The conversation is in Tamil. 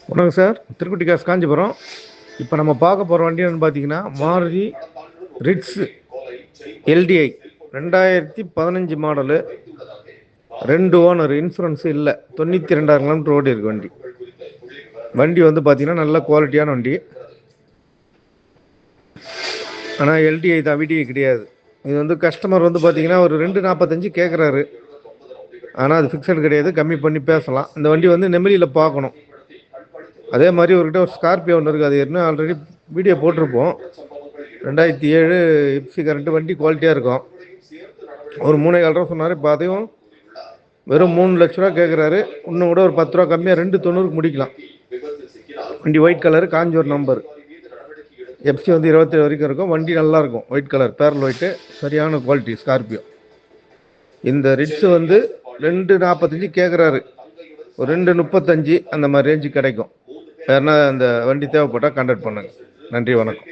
வணக்கம் சார், திருக்குட்டி காசு காஞ்சிபுரம். இப்போ நம்ம பார்க்க போகிற வண்டி என்னன்னு பார்த்தீங்கன்னா Maruti Ritz LTI 2015 model, 2 owner, insurance இல்லை, 92,000 கிலோமீட்டர் ஓடி இருக்கு வண்டி. வண்டி வந்து பார்த்தீங்கன்னா நல்ல குவாலிட்டியான வண்டி. ஆனால் எல்டிஐ தான், விடிஐ கிடையாது. இது வந்து கஸ்டமர் வந்து பார்த்தீங்கன்னா ஒரு 2,45 கேட்குறாரு. ஆனால் அது ஃபிக்ஸட் கிடையாது, கம்மி பண்ணி பேசலாம். இந்த வண்டி வந்து நெம்மலியில் பார்க்கணும். அதே மாதிரி ஒருக்கிட்ட ஒரு ஸ்கார்பியோ ஒன்று இருக்குது, அது என்ன ஆல்ரெடி வீடியோ போட்டிருப்போம். 2007 எஃப்சி கரண்ட்டு, வண்டி குவாலிட்டியாக இருக்கும். ஒரு 3,4 ரூபா சொன்னார். இப்போ அதையும் வெறும் 3 லட்ச ரூபா கேட்குறாரு. இன்னும் கூட ஒரு 10 ரூபா கம்மியாக 2,90 முடிக்கலாம். வண்டி white colour, conjure number. FC வந்து 27 வரைக்கும் இருக்கும். வண்டி நல்லாயிருக்கும், ஒயிட் கலர் பேரல் ஒயிட்டு, சரியான குவாலிட்டி ஸ்கார்பியோ. இந்த ரிட்ஸ் வந்து 2,45 கேட்குறாரு. ஒரு 2,35 அந்த மாதிரி ரேஞ்சு கிடைக்கும். வேறுனா அந்த வண்டி தேவைப்பட்டால் கான்டாக்ட் பண்ணுங்கள். நன்றி, வணக்கம்.